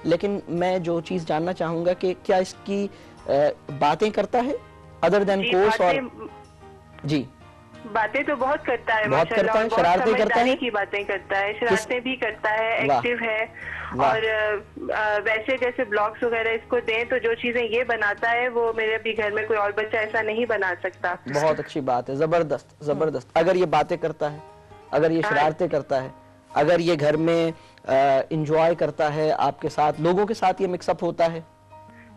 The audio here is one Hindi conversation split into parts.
लेकिन मैं जो चीज जानना चाहूंगा कि क्या इसकी बातें करता है अदर देन कोर्स? और जी, बातें तो बहुत करता है, बहुत करता है, शरारतें करता है, की बातें करता है, शरारतें भी करता है, एक्टिव है। और वैसे जैसे ब्लॉग्स वगैरह इसको दें तो जो चीजें ये बनाता है वो मेरे अभी घर में कोई और बच्चा ऐसा नहीं बना सकता। बहुत अच्छी बात है, जबरदस्त जबरदस्त। अगर ये बातें करता है, अगर ये शरारतें करता है, अगर ये घर में इंजॉय करता है आपके साथ, लोगों के साथ ये मिक्सअप होता है?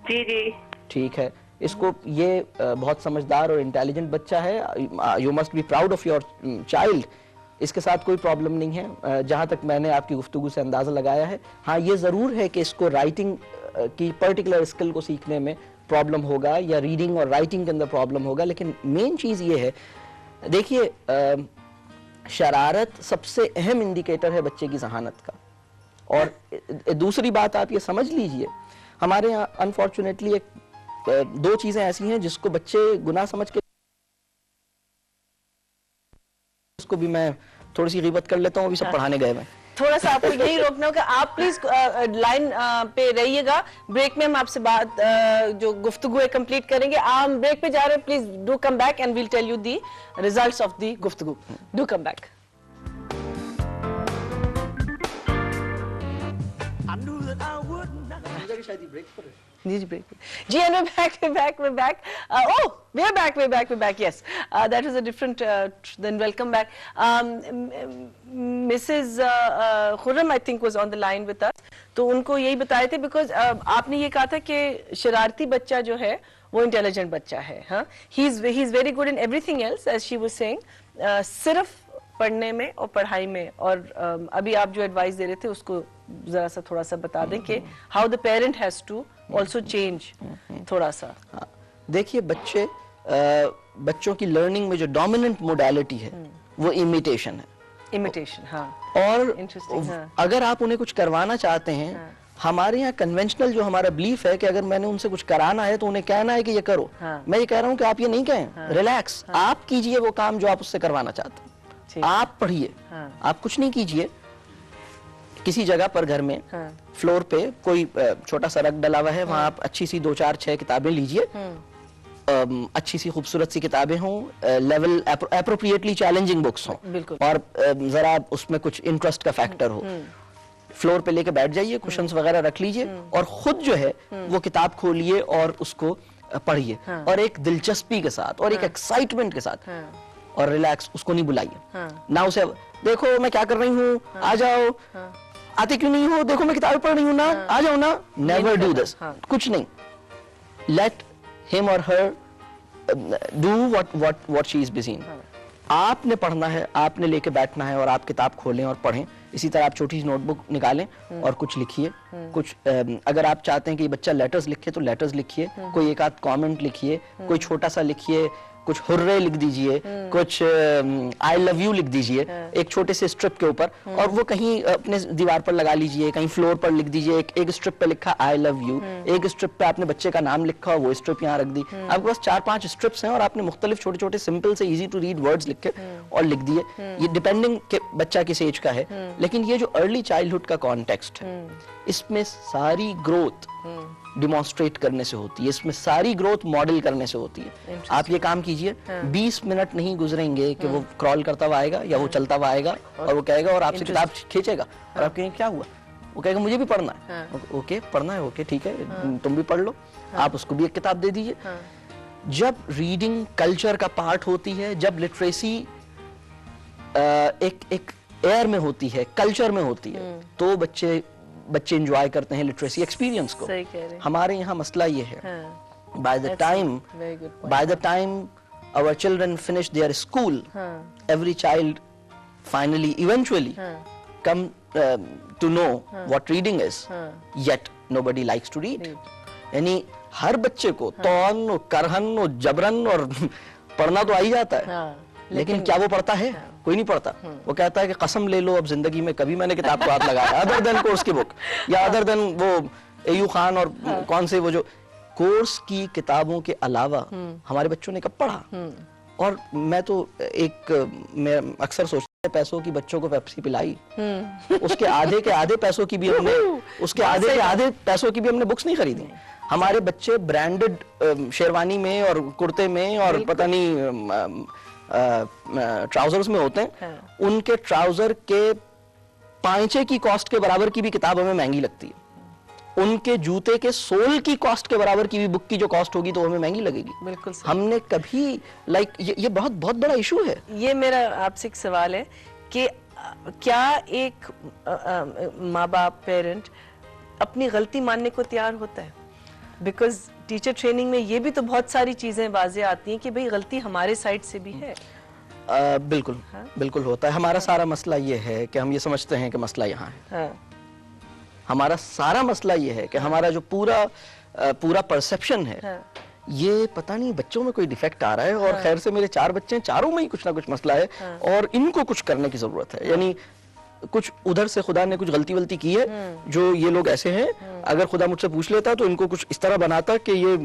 जी जी ठीक है, इसको ये बहुत समझदार और इंटेलिजेंट बच्चा है। You must be proud of your child. इसके साथ कोई प्रॉब्लम नहीं है जहां तक मैंने आपकी गुफ्तगू से अंदाजा लगाया है। हाँ, ये जरूर है कि इसको राइटिंग की पर्टिकुलर स्किल को सीखने में प्रॉब्लम होगा या रीडिंग और राइटिंग के अंदर प्रॉब्लम होगा, लेकिन मेन चीज ये है, देखिए शरारत सबसे अहम इंडिकेटर है बच्चे की जहानत का। और दूसरी बात आप ये समझ लीजिए, हमारे यहाँ अनफॉर्चुनेटली एक दो चीजें ऐसी हैं जिसको बच्चे गुनाह समझ के, उसको भी मैं थोड़ी सी गिबत कर लेता हूँ, अभी सब पढ़ाने गए मैं। थोड़ा सा आपको यही रोकना होगा, आप प्लीज लाइन पे रहिएगा। ब्रेक में हम आपसे बात जो गुफ्तगू है कंप्लीट करेंगे। हम ब्रेक पे जा रहे हैं, please do come back and will tell you the results of the गुफ्तगू। Do come back. जी जी ब्रेक जी and we're back oh we're back yes that was a different then welcome back Mrs. Khurram I think was on the line with us। तो उनको यही बताए थे बिकॉज आपने ये कहा था कि शरारती बच्चा जो है वो इंटेलिजेंट बच्चा है। हाँ, he is very good in everything else as she was saying, सिर्फ पढ़ने में और पढ़ाई में। और अभी आप जो एडवाइस दे रहे थे उसको जरा सा थोड़ा सा बता दें कि how the parent has to also change थोड़ा सा। देखिए बच्चों की लर्निंग में जो डोमिनेंट मोडालिटी है वो इमिटेशन है। इमिटेशन, हाँ। और अगर आप उन्हें कुछ करवाना चाहते हैं, हमारे यहाँ कन्वेंशनल जो हमारा बिलीफ है कि अगर मैंने उनसे कुछ कराना है तो उन्हें कहना है कि ये करो। मैं ये कह रहा हूँ कि आप ये नहीं कहें, रिलैक्स, आप कीजिए वो काम जो आप उससे करवाना चाहते हैं। आप पढ़िए, आप कुछ नहीं कीजिए। किसी जगह पर घर में फ्लोर पे कोई छोटा सा रग डला हुआ है, वहां आप अच्छी सी 2 4 6 किताबें लीजिए, अच्छी सी खूबसूरत सी किताबें हों, लेवल एप्रोप्रिएटली चैलेंजिंग बुक्स हों, और जरा उसमें कुछ इंटरेस्ट का फैक्टर हो। फ्लोर पे लेके बैठ जाइए, कुशन्स वगैरह रख लीजिए और खुद जो है वो किताब खोलिए और उसको पढ़िए, और एक दिलचस्पी के साथ और एक एक्साइटमेंट के साथ, और रिलैक्स। उसको नहीं बुलाइए ना, उसे देखो मैं क्या कर रही हूँ, आ जाओ, आते क्यों नहीं हो, देखो मैं किताबें पढ़ रही हूँ ना, आ जाओ ना। नेवर डू दिस, कुछ नहीं। लेट हिम और her do what she is busy in. आपने पढ़ना है, आपने लेके बैठना है और आप किताब खोलें और पढ़ें। इसी तरह आप छोटी सी नोटबुक निकालें और कुछ लिखिए। कुछ अगर आप चाहते हैं कि बच्चा लेटर्स लिखे तो लेटर्स लिखिए, कोई एक आध कमेंट लिखिए, कोई छोटा सा लिखिए, कुछ हुर्रे लिख दीजिए, कुछ आई लव यू लिख दीजिए एक छोटे से स्ट्रिप के ऊपर, और वो कहीं अपने दीवार पर लगा लीजिए, कहीं फ्लोर पर लिख दीजिए। एक स्ट्रिप पे लिखा आई लव यू, एक स्ट्रिप पे आपने बच्चे का नाम लिखा, वो स्ट्रिप यहाँ रख दी। आपके पास 4-5 स्ट्रिप्स हैं और आपने मुख्तलिफ छोटे छोटे सिंपल से इजी टू रीड वर्ड्स लिखे और लिख दिए। ये डिपेंडिंग के बच्चा किस एज का है, लेकिन ये जो अर्ली चाइल्डहुड का कॉन्टेक्स्ट है, इसमें सारी ग्रोथ डिमॉन्स्ट्रेट करने से होती है, इसमें सारी ग्रोथ मॉडल करने से होती है। आप ये काम कीजिए, 20 मिनट नहीं गुजरेंगे कि वो क्रॉल करता हुआ आएगा या वो चलता हुआ आएगा और वो कहेगा और आपसे किताब खींचेगा और आप कहेंगे क्या हुआ, वो कहेगा मुझे भी पढ़ना है। ओके पढ़ना है, ओके ठीक है, तुम भी पढ़ लो। आप उसको भी एक किताब दे दीजिए। जब रीडिंग कल्चर का पार्ट होती है, जब लिटरेसी एक एयर में होती है, कल्चर में होती है, तो बच्चे एंजॉय करते हैं लिटरेसी एक्सपीरियंस को। हमारे यहाँ मसला ये है, by the time our children finish their school, every child finally eventually come to know what reading is, yet nobody likes to read। यानी हर बच्चे को तौन और करहन और जबरन और पढ़ना तो आ ही जाता है, लेकिन क्या वो पढ़ता है? कोई नहीं पढ़ता। वो कहता है कि कसम ले लो अब जिंदगी में कभी मैंने किताब को हाथ लगाया, अदर देन कोर्स की बुक, या अदर देन वो एयू खान और कौन से वो जो कोर्स की किताबों के अलावा हमारे बच्चों ने कब पढ़ा। और मैं तो मैं अक्सर सोचता पैसों की बच्चों को पेप्सी पिलाई, उसके आधे के आधे पैसों की भी हमने उसके आधे के आधे पैसों की भी हमने बुक्स नहीं खरीदी। हमारे बच्चे ब्रांडेड शेरवानी में और कुर्ते में और पता नहीं ट्राउजर्स में होते हैं, उनके ट्राउजर के पांचे की कॉस्ट के बराबर की भी किताब हमें महंगी लगती है, उनके जूते के सोल की कॉस्ट के बराबर की भी बुक की जो कॉस्ट होगी तो हमें महंगी लगेगी। बिल्कुल सही। हमने कभी ये बहुत बहुत बड़ा इशू है। ये मेरा आपसे एक सवाल है कि क्या एक माँ बाप पेरेंट अपनी गलती मानने को तैयार होता है? बिकॉज टीचर ट्रेनिंग में ये भी तो बहुत सारी चीजें वाजे आती हैं कि भाई गलती हमारे साइड से भी है। बिल्कुल बिल्कुल होता है। हमारा सारा मसला ये है कि हम ये समझते हैं कि मसला यहाँ है। हमारा सारा मसला ये है कि हमारा जो पूरा परसेप्शन है, ये पता नहीं बच्चों में कोई डिफेक्ट आ रहा है। और खैर से मेरे 4 बच्चे हैं, चारों में ही कुछ ना कुछ मसला है और इनको कुछ करने की जरूरत है। यानी कुछ उधर से खुदा ने कुछ गलती वलती की है जो ये लोग ऐसे हैं, अगर खुदा मुझसे पूछ लेता तो इनको कुछ इस तरह बनाता कि ये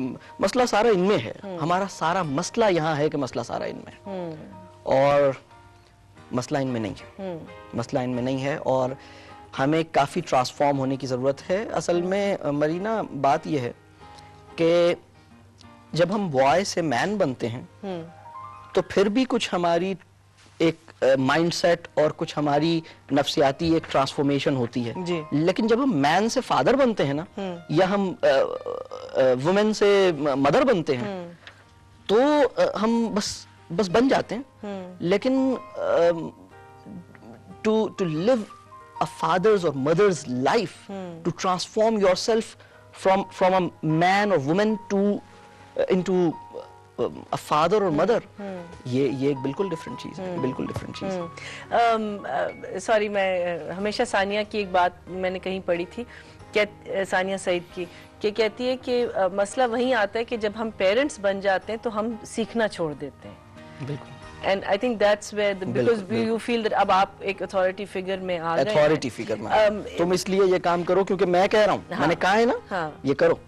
मसला सारा इनमें है। हमारा सारा मसला यहाँ है कि मसला सारा इनमें है और मसला इनमें नहीं है। मसला इनमें नहीं है और हमें काफ़ी ट्रांसफॉर्म होने की ज़रूरत है। असल में मरीना बात यह है कि जब हम बॉय से मैन बनते हैं तो फिर भी कुछ हमारी एक माइंडसेट और कुछ हमारी नफ्सियाती एक ट्रांसफॉर्मेशन होती है। लेकिन जब हम मैन से फादर बनते हैं ना, या हम वुमेन से मदर बनते हैं, तो हम बस बन जाते हैं। लेकिन to live a father's or mother's life, to transform yourself from a man or woman to into a father or mother, ये एक बिल्कुल डिफरेंट चीज है, बिल्कुल डिफरेंट चीज है। सॉरी, मैं हमेशा सानिया की एक बात मैंने कहीं पढ़ी थी, सानिया सईद की, कि कहती है कि मसला वहीं आता है कि जब हम पेरेंट्स बन जाते हैं तो हम सीखना छोड़ देते हैं। बिल्कुल। And I think that's where because you feel that अब आप एक अथॉरिटी फिगर में आ गए। अथॉरिटी फिगर में तुम इसलिए ये काम करो क्योंकि मैं कह रहा हूँ, मैंने कहा है ना, ये करो।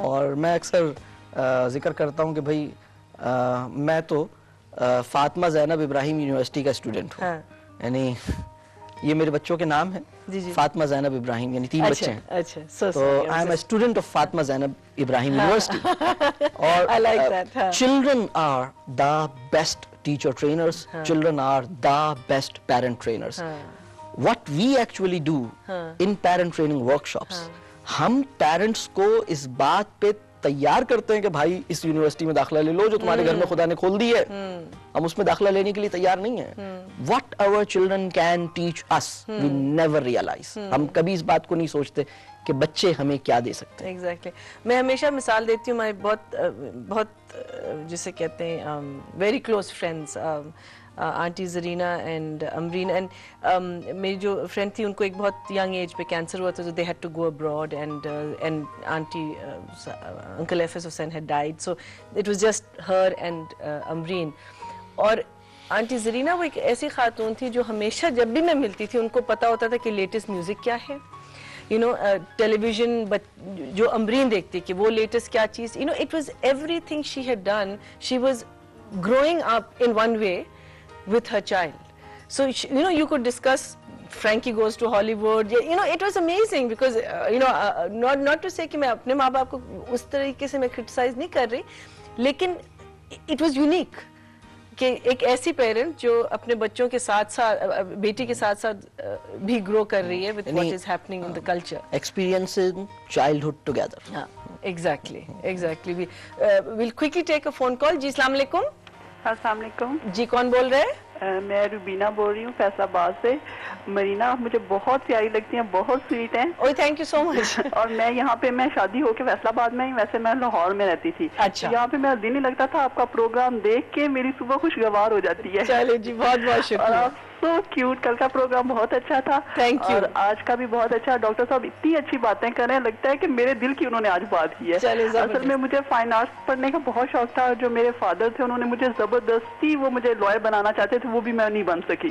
और मैं अक्सर जिक्र करता हूँ कि भाई मैं तो फातिमा ज़ैनब इब्राहिम यूनिवर्सिटी का स्टूडेंट हूँ। यानी ये मेरे बच्चों के नाम है, फातिमा ज़ैनब इब्राहिम, यानी 3 बच्चे हैं। अच्छा, तो I am a student of Fatima Zainab Ibrahim university. और children are the best teacher trainers, children are the best parent trainers. What we actually do in parent training workshops, हम parents को इस बात पे तैयार करते हैं कि भाई इस यूनिवर्सिटी में दाखिला ले लो जो तुम्हारे घर में खुदा ने खोल दी है। हम उसमें दाखिला लेने के लिए तैयार नहीं है। What our children can teach us, we never realize. हम कभी इस बात को नहीं सोचते कि बच्चे हमें क्या दे सकते हैं। Exactly. मैं हमेशा मिसाल देती हूँ, मैं बहुत जिसे कहते हैं very close friends, aunty Zarina and Amreen, and मेरी जो फ्रेंड थी उनको एक बहुत यंग एज पे कैंसर हुआ था, तो they had to go abroad and aunty uncle F S Hussain had died, so it was just her and Amreen. और आंटी जरीना वो एक ऐसी खातून थी जो हमेशा जब भी मैं मिलती थी उनको पता होता था कि लेटेस्ट म्यूजिक क्या है, यू नो, टेलीविजन जो अमरीन देखती कि वो लेटेस्ट क्या चीज, you know, it was everything she had done, she was growing up in one way with her child. So you know, you could discuss Frankie Goes to Hollywood, you know, it was amazing because you know, not to say कि मैं अपने माँ बाप को उस तरीके से मैं criticize नहीं कर रही, लेकिन it was unique कि एक ऐसी पेरेंट जो अपने बच्चों के साथ साथ बेटी के साथ साथ भी ग्रो कर रही है with what is happening in the culture. Experiencing childhood together. Exactly. We'll quickly take a phone call. जी, अस्सलाम वालेकुम। अस्सलाम वालेकुम जी, कौन बोल रहे हैं? मैं रुबीना बोल रही हूँ फैसलाबाद से। मरीना, आप मुझे बहुत प्यारी लगती हैं, बहुत स्वीट हैं। ओह, थैंक यू सो मच। और मैं यहाँ पे, मैं शादी होके फैसलाबाद में ही, वैसे मैं लाहौर में रहती थी। अच्छा। यहाँ पे मेरा दिन ही लगता था, आपका प्रोग्राम देख के मेरी सुबह खुशगवार हो जाती है। चलिए जी, बहुत बहुत शुक्रिया। सो क्यूट, कल का प्रोग्राम बहुत अच्छा था। Thank you. और आज का भी बहुत अच्छा। डॉक्टर साहब इतनी अच्छी बातें कर रहे हैं, लगता है कि मेरे दिल की उन्होंने आज बात की है। असल में मुझे फाइन आर्ट्स पढ़ने का बहुत शौक था। जो मेरे फादर थे उन्होंने मुझे जबरदस्ती, वो मुझे लॉयर बनाना चाहते थे, वो भी मैं नहीं बन सकी।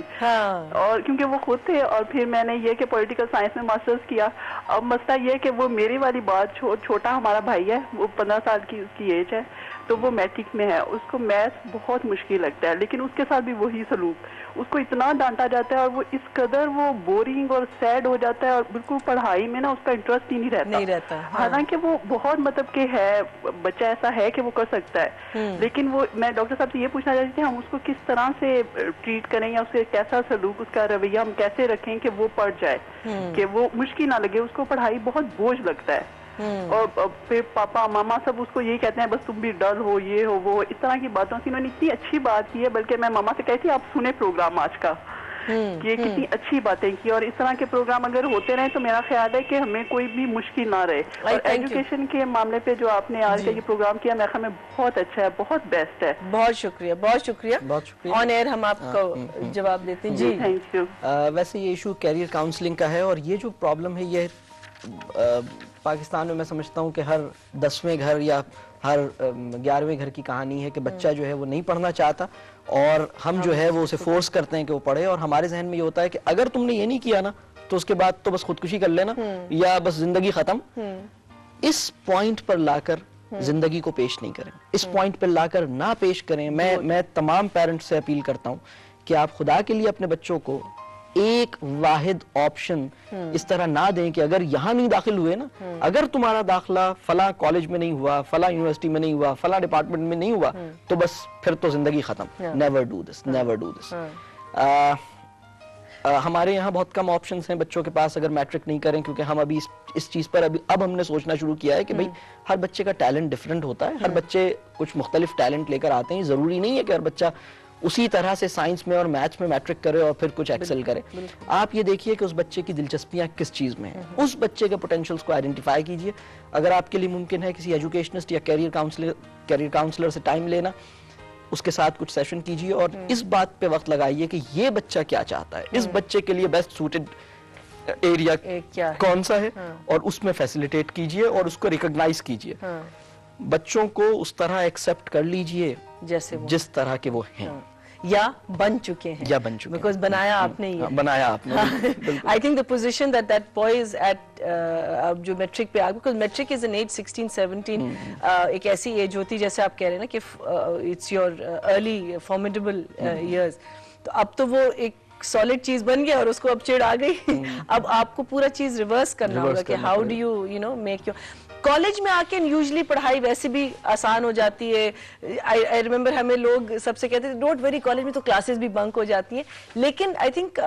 और क्योंकि वो खुद थे, और फिर मैंने ये कि पॉलिटिकल साइंस में मास्टर्स किया। अब मसला ये कि वो मेरी वाली बात, छोटा हमारा भाई है, वो 15 साल की उसकी एज है, तो वो मैट्रिक में है, उसको मैथ्स बहुत मुश्किल लगता है, लेकिन उसके साथ भी वही सलूक, उसको इतना डांटा जाता है और वो इस कदर वो बोरिंग और सैड हो जाता है और बिल्कुल पढ़ाई में ना उसका इंटरेस्ट ही नहीं रहता। हाँ। हालांकि वो बहुत मतलब के है, बच्चा ऐसा है कि वो कर सकता है, लेकिन वो मैं डॉक्टर साहब से ये पूछना चाहती थी हम उसको किस तरह से ट्रीट करें या उससे कैसा सलूक, उसका रवैया हम कैसे रखें कि वो पढ़ जाए, कि वो मुश्किल ना लगे उसको, पढ़ाई बहुत बोझ लगता है। और फिर पापा मामा सब उसको यही कहते हैं बस तुम भी डल हो, ये हो वो, इस तरह की बातों से। इन्होंने इतनी अच्छी बात की है, बल्कि मैं मामा से कहती आप सुने प्रोग्राम आज का, कि ये कितनी अच्छी बातें की, और इस तरह के प्रोग्राम अगर होते रहे तो मेरा ख्याल है कि हमें कोई भी मुश्किल ना रहे। और एजुकेशन के मामले पे जो आपने आज का ये प्रोग्राम किया मेरे ख्याल में बहुत अच्छा है, बहुत बेस्ट है। बहुत शुक्रिया, बहुत शुक्रिया। ऑन एयर हम आपको जवाब देते हैं। जी थैंक यू। वैसे ये इशू कैरियर काउंसलिंग का है, और ये जो प्रॉब्लम है ये पाकिस्तान में मैं समझता हूँ कि हर 10वें घर या हर 11वें घर की कहानी है कि बच्चा जो है वो नहीं पढ़ना चाहता और हम जो है वो उसे फोर्स करते हैं कि वो पढ़े, और हमारे जहन में ये होता है कि अगर तुमने ये नहीं किया ना तो उसके बाद तो बस खुदकुशी कर लेना या बस जिंदगी खत्म। इस पॉइंट पर लाकर जिंदगी को पेश नहीं करें, इस पॉइंट पर लाकर ना पेश करें। मैं तमाम पेरेंट्स से अपील करता हूँ कि आप खुदा के लिए अपने बच्चों को एक वाहिद ऑप्शन इस तरह ना दें कि अगर यहाँ नहीं दाखिल हुए ना, अगर तुम्हारा दाखिला फला कॉलेज में नहीं हुआ, फला यूनिवर्सिटी में नहीं हुआ, फला डिपार्टमेंट में नहीं हुआ, तो बस फिर तो जिंदगी खत्म। Never do this, never do this. हमारे यहाँ बहुत कम ऑप्शंस हैं बच्चों के पास अगर मैट्रिक नहीं करें, क्योंकि हम अभी इस चीज पर अब हमने सोचना शुरू किया है कि भाई हर बच्चे का टैलेंट डिफरेंट होता है, हर बच्चे कुछ मुख्तलिफ टैलेंट लेकर आते हैं। जरूरी नहीं है कि हर बच्चा उसी तरह से साइंस में और मैथ्स में मैट्रिक करे और फिर कुछ एक्सेल करे। आप ये देखिए कि उस बच्चे की दिलचस्पियां किस चीज में हैं, उस बच्चे के पोटेंशियल्स को आइडेंटिफाई कीजिए। अगर आपके लिए मुमकिन है किसी एजुकेशनिस्ट या कैरियर काउंसलर से टाइम लेना, उसके साथ कुछ सेशन कीजिए और इस बात पे वक्त लगाइए कि ये बच्चा क्या चाहता है, इस बच्चे के लिए बेस्ट सूटेड एरिया कौन सा है, और उसमें फैसिलिटेट कीजिए और उसको रिकॉग्नाइज कीजिए। बच्चों को उस तरह एक्सेप्ट कर लीजिए जैसे जिस तरह के वो हैं या बन चुके हैं, बिकॉज बनाया आपने ही बनाया आपने। I think the position that boy is at जो मैट्रिक पे आ, because matric is an age 16-17, एक ऐसी एज होती जैसे आप कह रहे हैं ना कि it's your early formidable years, तो अब तो वो एक सॉलिड चीज बन गया और उसको अब चिढ़ आ गई। अब आपको पूरा चीज रिवर्स करना होगा कि how do you know make your. College में आके यूजुअली पढ़ाई वैसे भी आसान हो जाती है। आई रिमेम्बर हमें लोग सबसे कहते थे डोंट वरी, कॉलेज में तो क्लासेस भी बंक हो जाती हैं, लेकिन आई थिंक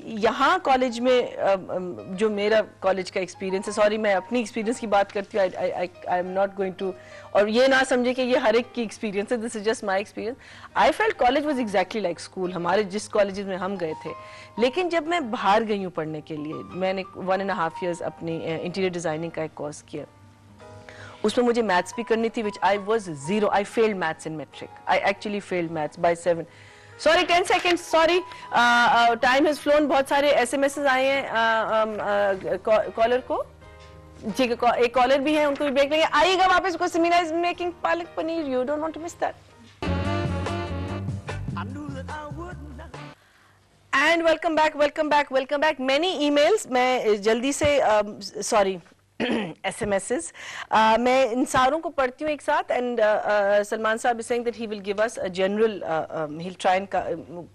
यहाँ कॉलेज में जो मेरा कॉलेज का एक्सपीरियंस है, सॉरी मैं अपनी एक्सपीरियंस की बात करती हूँ, I am not going to, और ये ना समझे कि ये हर एक की एक्सपीरियंस है, this is just my experience. I felt college was exactly like school, हमारे जिस कॉलेज में हम गए थे। लेकिन जब मैं बाहर गई हूँ पढ़ने के लिए, मैंने 1.5 years अपनी इंटीरियर डिजाइनिंग का एक कोर्स किया, उसमें मुझे मैथ्स भी करनी थी, which I was 0, I failed maths in matric, I actually failed maths by 7। Sorry 10 seconds, sorry time has flown. बहुत सारे एसएमएसेस आए हैं कॉलर को, ठीक है, एक कॉलर भी है, उनको भी ब्रेक लेंगे, आइएगा वापस को। Samina is making palak paneer, you don't want to miss that. And welcome back. Many emails, मैं जल्दी से सॉरी SMSs मैं इन सारों को पढ़ती हूँ एक साथ, एंड सलमान साहब is saying that he will give us a general, he will try and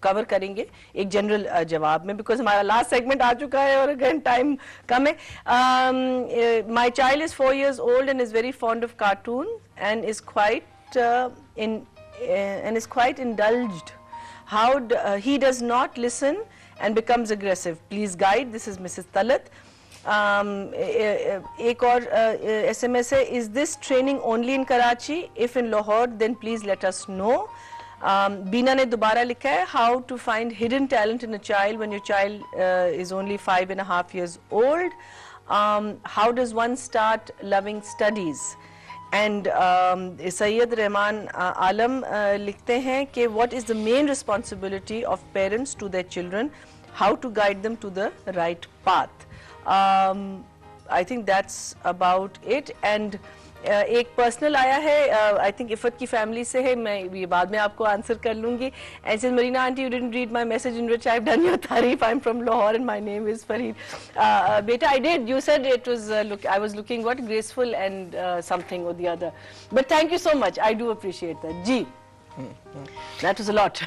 cover करेंगे एक जनरल जवाब में, बिकॉज हमारा लास्ट सेगमेंट आ चुका है और अगेन टाइम कम है। My child is 4 years old and is very fond of cartoon and is quite indulged. How he does not listen and becomes aggressive. Please guide. This is Mrs. Talat. एक और SMS है, is this training only in Karachi? If in Lahore, then please let us know. बीना ने दोबारा लिखा है, how to find hidden talent in a child when your child is only 5.5 years old. How does one start loving studies? And Syed Rahman आलम लिखते हैं कि what is the main responsibility of parents to their children? How to guide them to the right path? I think that's about it. And एक पर्सनल आया है, आई थिंक इफत की फैमिली से है, मैं ये बाद में आपको आंसर कर लूंगी। And says Marina aunty, you didn't read my message in which I have done your तारीफ, I am from Lahore and my name is Farid. बेटा, I did, you said it was I was looking what graceful and something or the other, but thank you so much, I do appreciate that. जी That was a lot.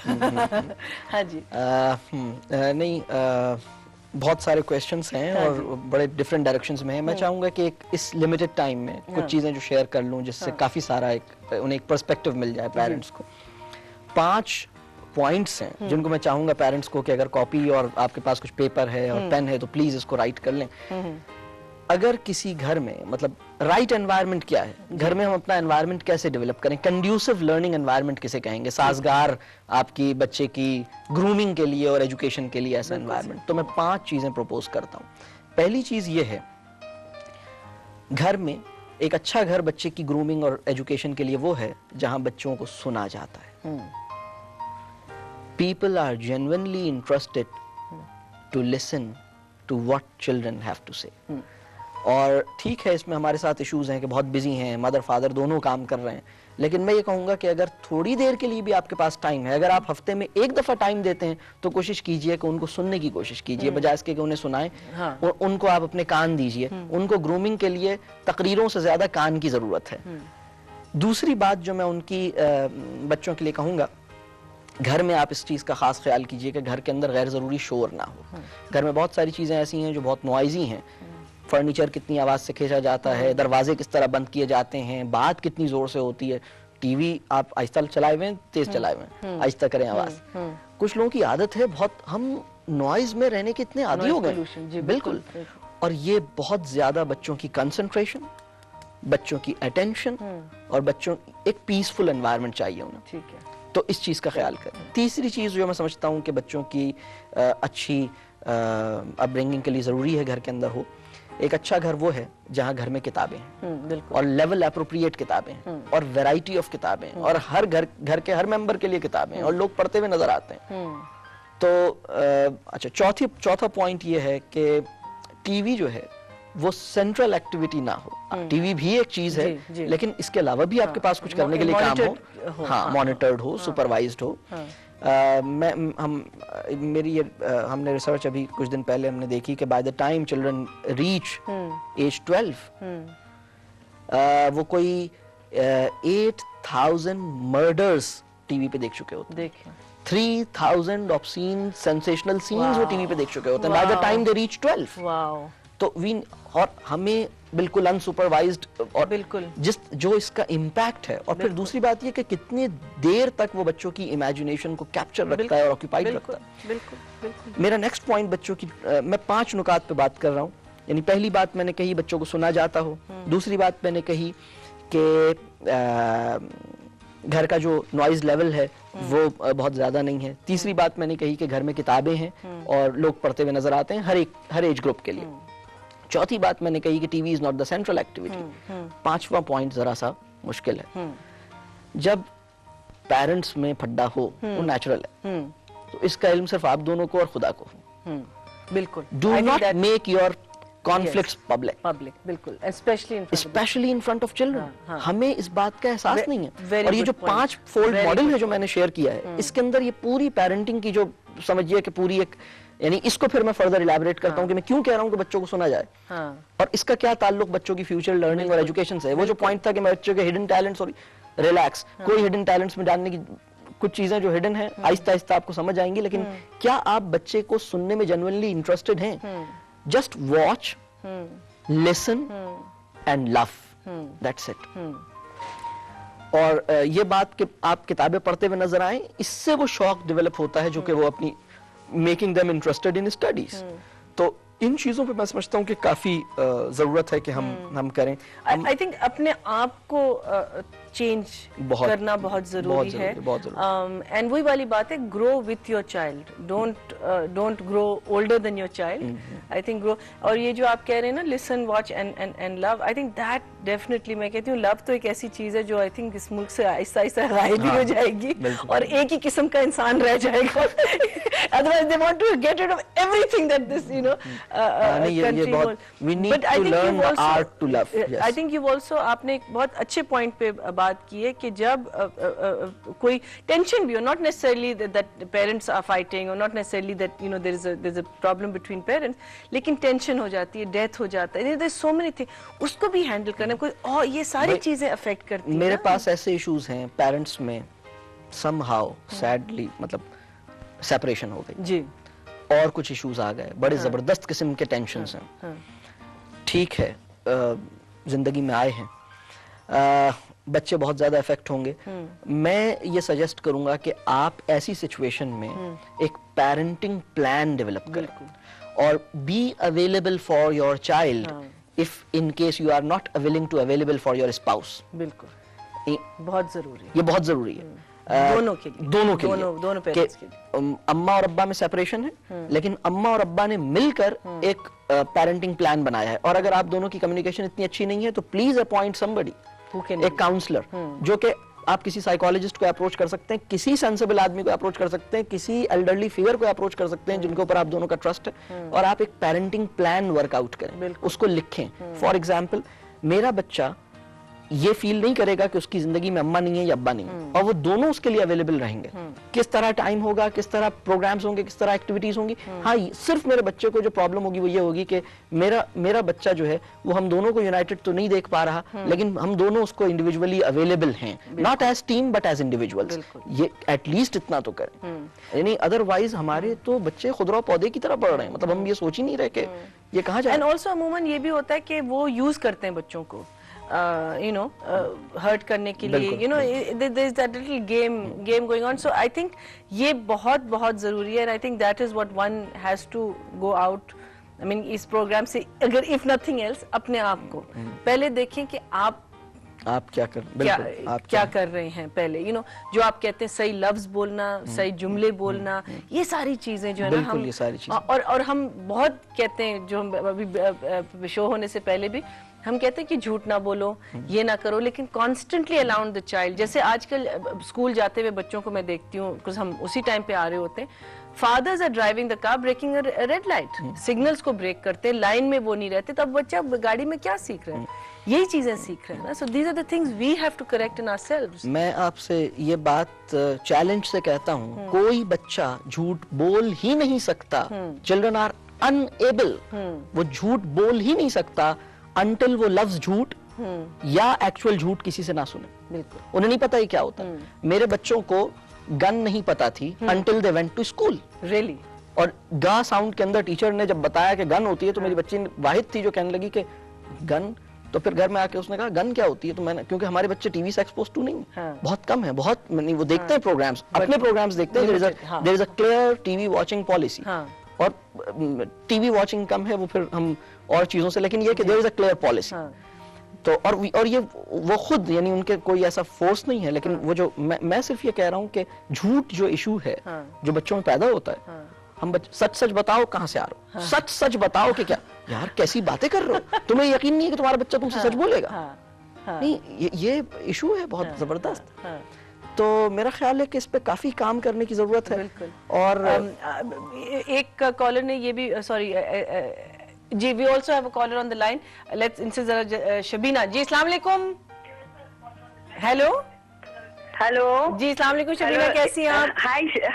हाँ जी। नहीं, बहुत सारे क्वेश्चंस हैं और बड़े डिफरेंट डायरेक्शंस में हैं। मैं चाहूँगा कि एक इस लिमिटेड टाइम में कुछ चीज़ें जो शेयर कर लूँ, जिससे काफ़ी सारा उन्हें एक पर्सपेक्टिव मिल जाए पेरेंट्स को। 5 पॉइंट्स हैं जिनको मैं चाहूँगा पेरेंट्स को कि अगर कॉपी और आपके पास कुछ पेपर है और पेन है तो प्लीज़ इसको राइट कर लें। अगर किसी घर में, मतलब राइट एनवायरनमेंट क्या है, घर में हम अपना एनवायरनमेंट कैसे डेवलप करें, कंड्यूसिव लर्निंग एनवायरनमेंट किसे कहेंगे, साजगार आपकी बच्चे की ग्रूमिंग के लिए और एजुकेशन के लिए ऐसा एनवायरनमेंट। तो मैं 5 चीजें प्रपोज करता हूँ। पहली चीज ये है, घर में एक अच्छा घर बच्चे की ग्रूमिंग और एजुकेशन के लिए वो है जहां बच्चों को सुना जाता है। People are genuinely interested to listen to what children have to say. और ठीक है, इसमें हमारे साथ इश्यूज हैं कि बहुत बिजी हैं, मदर फादर दोनों काम कर रहे हैं, लेकिन मैं ये कहूँगा कि अगर थोड़ी देर के लिए भी आपके पास टाइम है, अगर आप हफ्ते में एक दफ़ा टाइम देते हैं तो कोशिश कीजिए कि उनको सुनने की कोशिश कीजिए, बजाय इसके कि उन्हें सुनाएं। और उनको आप अपने कान दीजिए। उनको ग्रूमिंग के लिए तकरीरों से ज़्यादा कान की ज़रूरत है। दूसरी बात जो मैं उनकी बच्चों के लिए कहूँगा, घर में आप इस चीज़ का खास ख्याल कीजिए कि घर के अंदर गैर ज़रूरी शोर ना हो। घर में बहुत सारी चीज़ें ऐसी हैं जो बहुत नॉइजी हैं। फर्नीचर कितनी आवाज़ से खींचा जाता है, दरवाजे किस तरह बंद किए जाते हैं, बात कितनी ज़ोर से होती है, टीवी आप आहिस्ता चलाए हुए हैं, तेज चलाए हुए हैं, आहिस्ता करें आवाज़। कुछ लोगों की आदत है, बहुत हम नॉइज में रहने के इतने आदी हो गए। बिल्कुल। और ये बहुत ज़्यादा बच्चों की कंसंट्रेशन, बच्चों की अटेंशन और बच्चों एक पीसफुल एनवायरनमेंट चाहिए उन्हें। ठीक है, तो इस चीज़ का ख्याल करें। तीसरी चीज़ जो मैं समझता हूँ कि बच्चों की अच्छी अपब्रिंगिंग के लिए ज़रूरी है घर के अंदर हो, एक अच्छा घर वो है जहाँ घर में किताबें हैं और लेवल एप्रोप्रिएट किताबें हैं और वैरायटी ऑफ किताबें हैं और हर घर के हर मेंबर के लिए किताबें हैं और लोग पढ़ते हुए नजर आते हैं। तो अच्छा, चौथा पॉइंट ये है कि टीवी जो है वो सेंट्रल एक्टिविटी ना हो। टीवी भी एक चीज है, लेकिन इसके अलावा भी आपके पास कुछ करने के लिए काम हो। हाँ, मॉनिटर्ड हो, सुपरवाइज्ड हो। हमने रिसर्च अभी कुछ दिन पहले हमने देखी कि by the time children reach age 12 वो कोई 8000 मर्डर्स टीवी पे देख चुके होते हैं। 3000 ऑब्सीन सेंसेशनल सीन्स वो टीवी पे देख चुके होते हैं bye the time they reach 12। तो और हमें बिल्कुल अनसुपरवाइज्ड और बिल्कुल जो इसका इम्पैक्ट है। और फिर दूसरी बात ये कि कितनी देर तक वो बच्चों की इमेजिनेशन को कैप्चर रखता है और ऑक्यूपाइड रखता है। बिल्कुल। मेरा नेक्स्ट पॉइंट बच्चों की, मैं 5 नुकात पे बात कर रहा हूँ। यानी पहली बात मैंने कही बच्चों को सुना जाता हो, दूसरी बात मैंने कही कि घर का जो नॉइज लेवल है वो बहुत ज्यादा नहीं है, तीसरी बात मैंने कही कि घर में किताबें हैं और लोग पढ़ते हुए नजर आते हैं हर एज ग्रुप के लिए, चौथी बात मैंने कही कि TV is not the central activity. पांचवा पॉइंट जरा सा मुश्किल है। जब पेरेंट्स में फड्डा हो वो नेचुरल है, तो इसका इल्म सिर्फ आप दोनों को और खुदा को हो। बिल्कुल। Do not make your conflicts public. बिल्कुल, specially in front of children. हमें इस बात का एहसास नहीं है। और ये जो 5 फोल्ड मॉडल है जो मैंने शेयर किया है, इसके अंदर ये पूरी पेरेंटिंग की जो समझिए कि पूरी एक, यानी इसको फिर मैं फर्दर इलैबोरेट करता हूँ कि मैं क्यों कह रहा हूँ कि बच्चों को सुना जाए और इसका क्या ताल्लुक बच्चों की फ्यूचर लर्निंग और एजुकेशन से है। वो जो पॉइंट था कि मैं बच्चों के हिडन टैलेंट्स और रिलैक्स, कोई हिडन टैलेंट्स में डालने की, कुछ चीजें जो हिडन है आहिस्ता आहिस्ता आपको समझ आएंगी, लेकिन क्या आप बच्चे को सुनने में जेन्युइनली इंटरेस्टेड हैं? Just watch, listen and love, that's it. और ये बात कि आप किताबें पढ़ते हुए नजर आए, इससे वो शौक डेवलप होता है जो कि वो अपनी making them interested in studies. तो इन चीजों पे मैं समझता हूँ कि काफी जरूरत है कि हम करें। आई थिंक अपने आप को चेंज करना बहुत जरूरी है। एंड वही वाली बात है, grow with your child, don't grow older than your child. I think grow, और ये जो आप कह रहे हैं ना, listen, watch and love, I think that definitely, मैं कहती हूँ लव तो एक ऐसी चीज है जो आई थिंक इस मुल्क से आहिस्ता आहिस्ता गायब भी हो जाएगी और एक ही किस्म का इंसान रह जाएगा। Otherwise they want to get rid of everything that this country holds. We need to learn the art to love. Yes. I think you've also, आपने एक बहुत अच्छे पॉइंट पे बात की है कि जब कोई टेंशन भी हो, not necessarily that parents are fighting or not necessarily that there's a problem between parents, लेकिन टेंशन हो जाती है, डेथ हो जाता है, there's so many things, उसको भी हैंडल करना कोई, और ये सारी चीजें अफेक्ट करती हैं। मेरे पास ऐसे इश्यूज हैं पेरेंट्स में somehow sadly मतलब सेपरेशन हो गई जी, और कुछ इश्यूज आ गए, बड़े जबरदस्त किस्म के टेंशन्स हैं। ठीक है, जिंदगी में आए हैं, बच्चे बहुत ज्यादा इफेक्ट होंगे। मैं ये सजेस्ट करूंगा कि आप ऐसी सिचुएशन में एक पेरेंटिंग प्लान डेवलप करें और be available for your child if in case you are not willing to available for your spouse. बिल्कुल, बहुत जरूरी है, ये बहुत जरूरी है दोनों के लिए, दोनों पेरेंट्स के लिए। अम्मा और अब्बा में सेपरेशन है, लेकिन अम्मा और अब्बा ने मिलकर एक पेरेंटिंग प्लान बनाया है, और अगर आप दोनों की कम्युनिकेशन इतनी अच्छी नहीं है तो प्लीज अपॉइंट समबडी, एक काउंसलर, जो कि आप किसी साइकोलॉजिस्ट को अप्रोच कर सकते हैं, किसी सेंसिबल आदमी को अप्रोच कर सकते हैं, किसी एल्डरली फिगर को अप्रोच कर सकते हैं जिनके ऊपर आप दोनों का ट्रस्ट है, और आप एक पेरेंटिंग प्लान वर्कआउट करें, उसको लिखें। फॉर एग्जाम्पल, मेरा बच्चा ये फील नहीं करेगा कि उसकी जिंदगी में अम्मा नहीं है या अब्बा नहीं है, और वो दोनों उसके लिए अवेलेबल रहेंगे। किस तरह टाइम होगा, किस तरह प्रोग्राम्स होंगे, किस तरह एक्टिविटीज होंगी। हाँ, सिर्फ मेरे बच्चे को जो प्रॉब्लम होगी वो ये होगी कि मेरा बच्चा जो है वो हम दोनों को यूनाइटेड तो नहीं देख पा रहा, लेकिन हम दोनों उसको इंडिविजुअली अवेलेबल हैं, not as team but as individuals. ये एटलीस्ट इतना तो करें, यानी अदरवाइज हमारे तो बच्चे खुदरा पौधे की तरह बढ़ रहे हैं, मतलब हम ये सोच ही नहीं रहे कि ये कहाँ जाए। एंड ऑल्सो अमूमन ये भी होता है कि वो यूज करते हैं बच्चों को हर्ट करने के लिए, there is that little game going on. So I think ये बहुत जरूरी है, and I think that is what one has to go out, I mean इस प्रोग्राम से, अगर if nothing else, अपने आप को पहले देखें कि आप क्या कर रहे हैं पहले, जो आप कहते हैं सही लफ्ज बोलना, सही जुमले बोलना, ये सारी चीजें जो है ना, हम ये सारी चीजें, और हम बहुत कहते हैं, जो हम अभी शो होने से पहले भी हम कहते हैं कि झूठ ना बोलो, ये ना करो, लेकिन कॉन्स्टेंटली अलाउंड द चाइल्ड। जैसे आजकल स्कूल जाते हुए बच्चों को मैं देखती हूँ, बिकॉज हम उसी टाइम पे आ रहे होते हैं, fathers are driving the car, breaking red light, signals को ब्रेक करते हैं, लाइन में वो नहीं रहते, तब बच्चा गाड़ी में क्या सीख रहा है, यही चीजें सीख रहे हैं ना। So these are the things we have to correct in ourselves. मैं आपसे ये बात चैलेंज से कहता हूँ, कोई बच्चा झूठ बोल ही नहीं सकता, चिल्ड्रन आर अनएबल, वो झूठ बोल ही नहीं सकता until वो लफ्ज झूठ या एक्चुअल झूठ किसी से ना सुने। बिल्कुल, उन्हें नहीं पता ही क्या होता। मेरे बच्चों को गन नहीं पता थी until they went to school। Really? और गा साउंड के अंदर टीचर ने जब बताया कि गन होती है, तो मेरी बच्ची वाहिद थी जो कहने लगी कि गन, तो फिर घर में आके उसने कहा गन क्या होती है, तो मैंने, क्योंकि हमारे बच्चे टीवी से एक्सपोज टू नहीं, बहुत कम है, बहुत नहीं, वो देखते हैं प्रोग्राम्स, अपने प्रोग्राम्स देखते हैं, there is a clear TV watching policy, और टीवी वॉचिंग कम है, वो फिर हम और चीजों से, लेकिन ये कि there is a clear policy. तो और ये वो खुद, यानी उनके कोई ऐसा फोर्स नहीं है, लेकिन वो जो मैं सिर्फ ये कह रहा हूँ कि झूठ जो इशू है जो बच्चों में पैदा होता है, हम सच बताओ कहाँ से आ रहे हो, सच बताओ कि क्या यार कैसी बातें कर रहे हो, तुम्हें यकीन नहीं है कि तुम्हारा बच्चा तुमसे सच बोलेगा। नहीं, ये इशू है बहुत जबरदस्त। तो मेरा ख्याल है कि इस पे काफी काम करने की जरूरत है। और एक कॉलर ने ये भी, सॉरी जी, we also have a caller on the line, let's इनसे जरा शबीना जी, अस्सलाम वालेकुम। हेलो जी, अस्सलाम वालेकुम शबीना, कैसी हैं आप?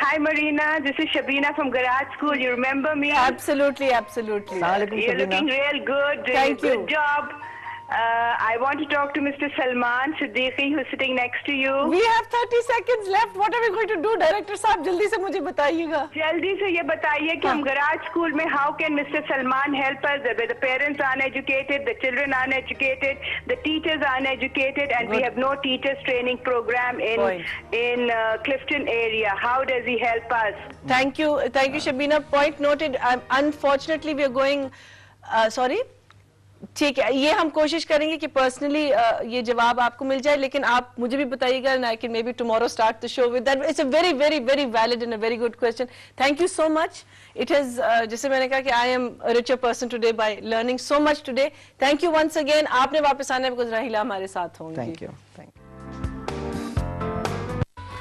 Hi Marina, this is Shabina from Garage School. You remember me? Absolutely. You're looking real good. Thank you. Good job. I want to talk to Mr. Salman Siddiqui, who's sitting next to you. We have 30 seconds left. What are we going to do, Director साहब? जल्दी से मुझे बताइएगा। जल्दी से ये बताइए कि हम Garage School में how can Mr. Salman help us? The parents are uneducated, the children are uneducated, the teachers are uneducated, and we have no teachers training program in Clifton area. How does he help us? Thank you, Shabina. Point noted. Unfortunately, we are going. Sorry. ठीक है, ये हम कोशिश करेंगे कि पर्सनली ये जवाब आपको मिल जाए, लेकिन आप मुझे भी बताइएगा, and I can maybe tomorrow start the show with that. It's a very very very valid and a very good question. Thank you so much. It has, जैसे मैंने कहा कि I am a richer person today by learning so much today. Thank you once again. आपने वापस आने बिकॉज़ राहिला हमारे साथ होंगी। Thank you.